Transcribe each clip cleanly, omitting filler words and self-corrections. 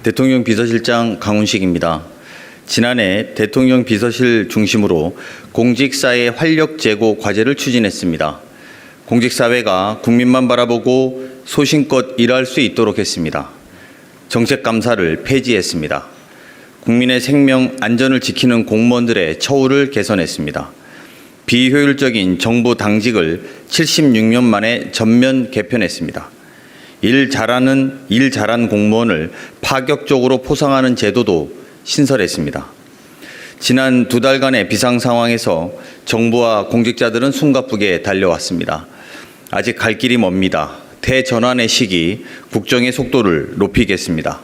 대통령 비서실장 강훈식입니다. 지난해 대통령 비서실 중심으로 공직사회 활력 제고 과제를 추진했습니다. 공직사회가 국민만 바라보고 소신껏 일할 수 있도록 했습니다. 정책감사를 폐지했습니다. 국민의 생명 안전을 지키는 공무원들의 처우를 개선했습니다. 비효율적인 정부 당직을 76년 만에 전면 개편했습니다. 일 잘한 공무원을 파격적으로 포상하는 제도도 신설했습니다. 지난 2달간의 비상 상황에서 정부와 공직자들은 숨가쁘게 달려왔습니다. 아직 갈 길이 멉니다. 대전환의 시기, 국정의 속도를 높이겠습니다.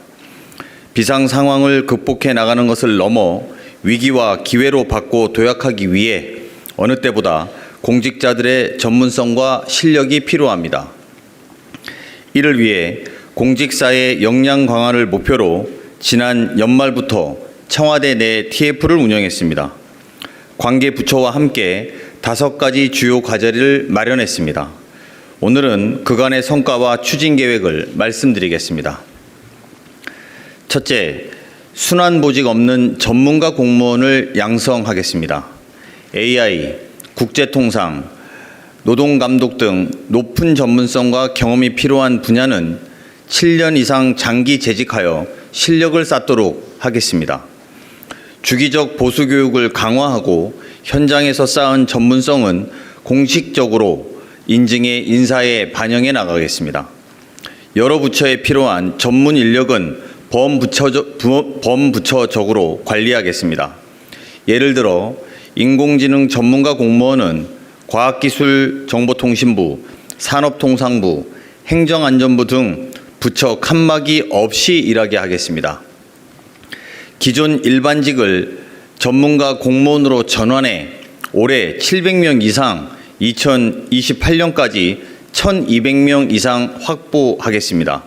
비상 상황을 극복해 나가는 것을 넘어 위기와 기회로 바꿔 도약하기 위해 어느 때보다 공직자들의 전문성과 실력이 필요합니다. 이를 위해 공직사회 역량 강화를 목표로 지난 연말부터 청와대 내 TF를 운영했습니다. 관계 부처와 함께 5가지 주요 과제를 마련했습니다. 오늘은 그간의 성과와 추진 계획을 말씀드리겠습니다. 첫째, 순환보직 없는 전문가 공무원을 양성하겠습니다. AI, 국제통상, 노동감독 등 높은 전문성과 경험이 필요한 분야는 7년 이상 장기 재직하여 실력을 쌓도록 하겠습니다. 주기적 보수교육을 강화하고 현장에서 쌓은 전문성은 공식적으로 인증해 인사에 반영해 나가겠습니다. 여러 부처에 필요한 전문 인력은 범부처적으로 관리하겠습니다. 예를 들어 인공지능 전문가 공무원은 과학기술정보통신부, 산업통상부, 행정안전부 등 부처 칸막이 없이 일하게 하겠습니다. 기존 일반직을 전문가 공무원으로 전환해 올해 700명 이상, 2028년까지 1,200명 이상 확보하겠습니다.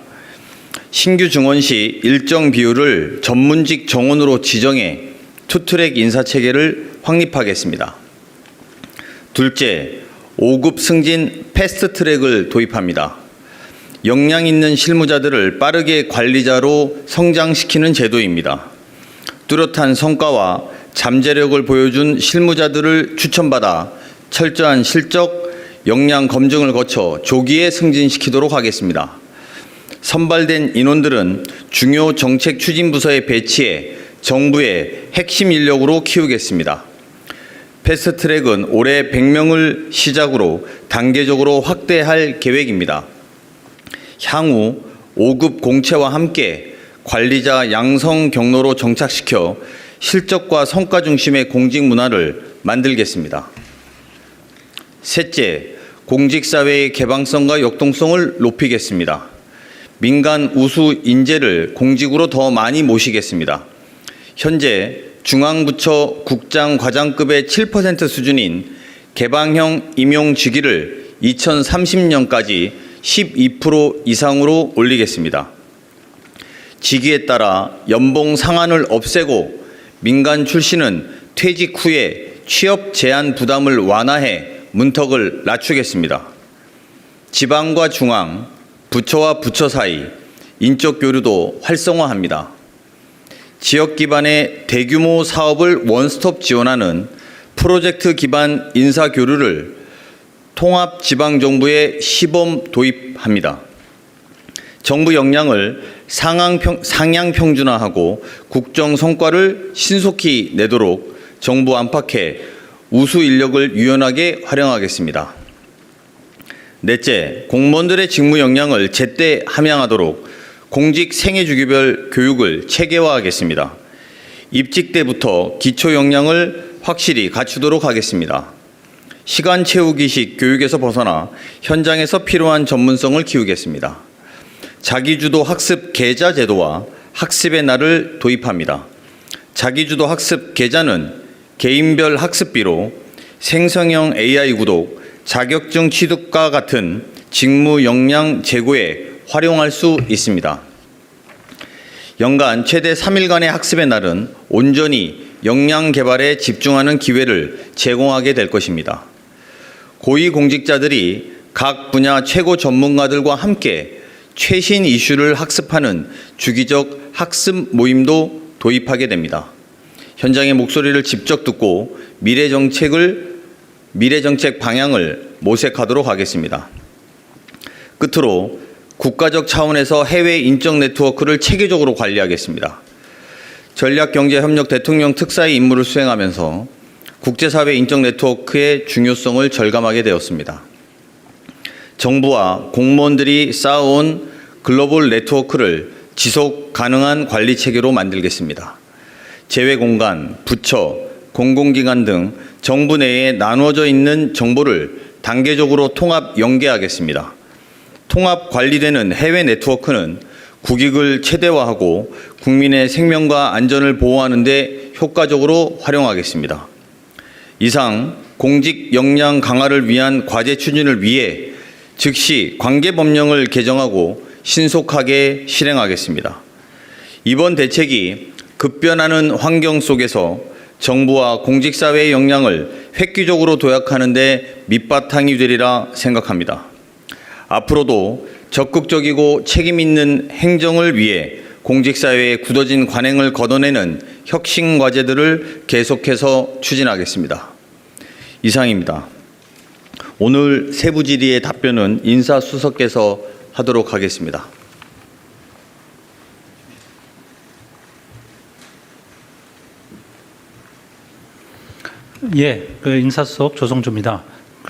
신규 증원 시 일정 비율을 전문직 정원으로 지정해 투트랙 인사체계를 확립하겠습니다. 둘째, 5급 승진 패스트트랙을 도입합니다. 역량 있는 실무자들을 빠르게 관리자로 성장시키는 제도입니다. 뚜렷한 성과와 잠재력을 보여준 실무자들을 추천받아 철저한 실적, 역량 검증을 거쳐 조기에 승진시키도록 하겠습니다. 선발된 인원들은 중요 정책 추진 부서에 배치해 정부의 핵심 인력으로 키우겠습니다. 패스트트랙은 올해 100명을 시작으로 단계적으로 확대할 계획입니다. 향후 5급 공채와 함께 관리자 양성 경로로 정착시켜 실적과 성과 중심의 공직 문화를 만들겠습니다. 셋째, 공직사회의 개방성과 역동성을 높이겠습니다. 민간 우수 인재를 공직으로 더 많이 모시겠습니다. 현재 중앙부처 국장 과장급의 7% 수준인 개방형 임용직위를 2030년까지 12% 이상으로 올리겠습니다. 직위에 따라 연봉 상한을 없애고 민간 출신은 퇴직 후에 취업 제한 부담을 완화해 문턱을 낮추겠습니다. 지방과 중앙, 부처와 부처 사이 인적 교류도 활성화합니다. 지역 기반의 대규모 사업을 원스톱 지원하는 프로젝트 기반 인사 교류를 통합 지방정부에 시범 도입합니다. 정부 역량을 상향 평준화하고 국정 성과를 신속히 내도록 정부 안팎에 우수 인력을 유연하게 활용하겠습니다. 넷째, 공무원들의 직무 역량을 제때 함양하도록 공직 생애주기별 교육을 체계화하겠습니다. 입직 때부터 기초 역량을 확실히 갖추도록 하겠습니다. 시간 채우기식 교육에서 벗어나 현장에서 필요한 전문성을 키우겠습니다. 자기주도 학습 계좌 제도와 학습의 날을 도입합니다. 자기주도 학습 계좌는 개인별 학습비로 생성형 AI 구독, 자격증 취득과 같은 직무 역량 제고에 활용할 수 있습니다. 연간 최대 3일간의 학습의 날은 온전히 역량 개발에 집중하는 기회를 제공하게 될 것입니다. 고위공직자들이 각 분야 최고 전문가들과 함께 최신 이슈를 학습하는 주기적 학습 모임도 도입하게 됩니다. 현장의 목소리를 직접 듣고 미래 정책 방향을 모색하도록 하겠습니다. 끝으로 국가적 차원에서 해외 인적 네트워크를 체계적으로 관리하겠습니다. 전략경제협력 대통령 특사의 임무를 수행하면서 국제사회 인적 네트워크의 중요성을 절감하게 되었습니다. 정부와 공무원들이 쌓아온 글로벌 네트워크를 지속 가능한 관리 체계로 만들겠습니다. 재외공간, 부처, 공공기관 등 정부 내에 나누어져 있는 정보를 단계적으로 통합 연계하겠습니다. 통합 관리되는 해외 네트워크는 국익을 최대화하고 국민의 생명과 안전을 보호하는 데 효과적으로 활용하겠습니다. 이상 공직 역량 강화를 위한 과제 추진을 위해 즉시 관계법령을 개정하고 신속하게 실행하겠습니다. 이번 대책이 급변하는 환경 속에서 정부와 공직사회의 역량을 획기적으로 도약하는 데 밑바탕이 되리라 생각합니다. 앞으로도 적극적이고 책임 있는 행정을 위해 공직사회의 굳어진 관행을 걷어내는 혁신 과제들을 계속해서 추진하겠습니다. 이상입니다. 오늘 세부 질의의 답변은 인사수석께서 하도록 하겠습니다. 예, 인사수석 조성주입니다.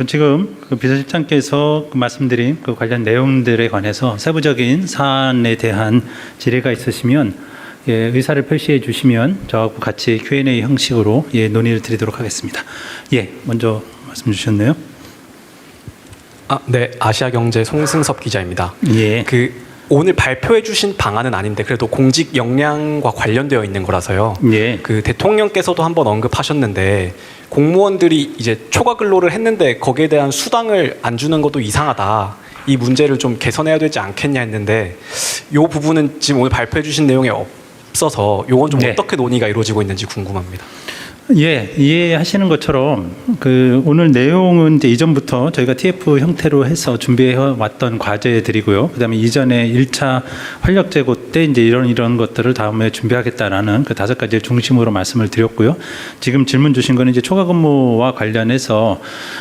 지금 비서실장께서 말씀드린 관련 내용들에 관해서 세부적인 사안에 대한 질의가 있으시면 의사를 표시해 주시면 저하고 같이 Q&A 형식으로 논의를 드리도록 하겠습니다. 먼저 말씀 주셨네요. 네, 아시아경제 송승섭 기자입니다. 예. 오늘 발표해 주신 방안은 아닌데 그래도 공직 역량과 관련되어 있는 거라서요. 예. 대통령께서도 한번 언급하셨는데 공무원들이 이제 초과 근로를 했는데 거기에 대한 수당을 안 주는 것도 이상하다. 이 문제를 좀 개선해야 되지 않겠냐 했는데 이 부분은 지금 오늘 발표해 주신 내용에 없어서 이건 좀 어떻게 논의가 이루어지고 있는지 궁금합니다. 이해하시는 것처럼 오늘 내용은 이제 이전부터 저희가 TF 형태로 해서 준비해 왔던 과제들이고요. 그다음에 이전에 1차 활력 제고 때 이제 이런 것들을 다음에 준비하겠다라는 5가지를 중심으로 말씀을 드렸고요. 지금 질문 주신 거는 이제 초과 근무와 관련해서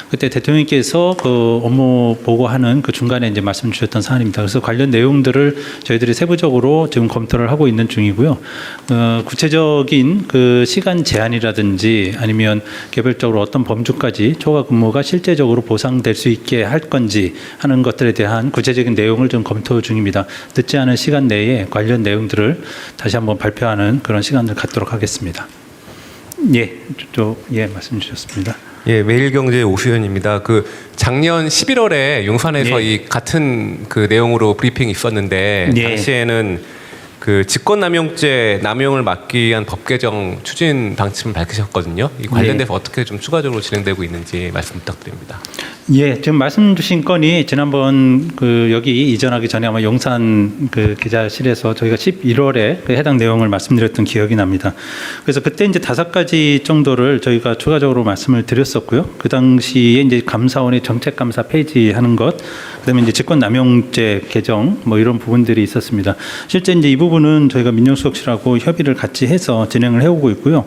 그때 대통령께서 업무 보고하는 중간에 이제 말씀 주셨던 사안입니다. 그래서 관련 내용들을 저희들이 세부적으로 지금 검토를 하고 있는 중이고요. 구체적인 시간 제한이라든지 아니면 개별적으로 어떤 범주까지 초과 근무가 실제적으로 보상될 수 있게 할 건지 하는 것들에 대한 구체적인 내용을 좀 검토 중입니다. 늦지 않은 시간 내에 관련 내용들을 다시 한번 발표하는 그런 시간을 갖도록 하겠습니다. 말씀 주셨습니다. 매일경제 오수연입니다. 작년 11월에 용산에서 이 같은 내용으로 브리핑이 있었는데 당시에는 직권남용죄 남용을 막기 위한 법 개정 추진 방침을 밝히셨거든요. 이 관련돼서 어떻게 좀 추가적으로 진행되고 있는지 말씀 부탁드립니다. 지금 말씀 주신 건이 지난번 여기 이전하기 전에 아마 용산 기자실에서 저희가 11월에 해당 내용을 말씀드렸던 기억이 납니다. 그래서 그때 이제 5가지 정도를 저희가 추가적으로 말씀을 드렸었고요. 그 당시에 이제 감사원의 정책감사 폐지하는 것, 그다음에 이제 직권남용죄 개정 이런 부분들이 있었습니다. 실제 이제 이 부분은 저희가 민정수석실하고 협의를 같이 해서 진행을 해오고 있고요.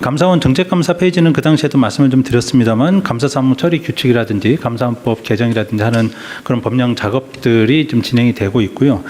감사원 정책감사 폐지는 그 당시에도 말씀을 좀 드렸습니다만 감사사무 처리 규칙이라든지 감사원법 개정이라든지 하는 그런 법령 작업들이 좀 진행이 되고 있고요.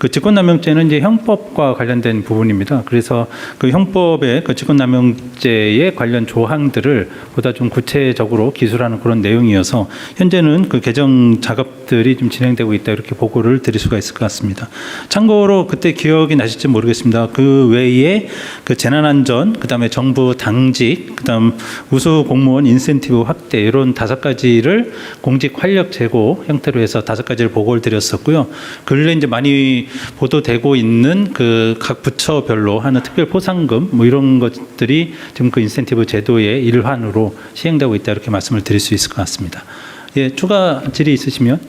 직권남용죄는 이제 형법과 관련된 부분입니다. 그래서 형법의 직권남용죄의 관련 조항들을 보다 좀 구체적으로 기술하는 그런 내용이어서 현재는 개정 작업들이 좀 진행되고 있다 이렇게 보고를 드릴 수가 있을 것 같습니다. 참고로 그때 기억이 나실지 모르겠습니다. 그 외에 재난안전, 그다음에 정부 당직, 그다음 우수 공무원 인센티브 확대 이런 5가지를 공직 활력 제고 형태로 해서 5가지를 보고를 드렸었고요. 근래 이제 많이 보도되고 있는 각 부처별로 하는 특별 포상금 이런 것들이 지금 인센티브 제도의 일환으로 시행되고 있다 이렇게 말씀을 드릴 수 있을 것 같습니다. 추가 질의 있으시면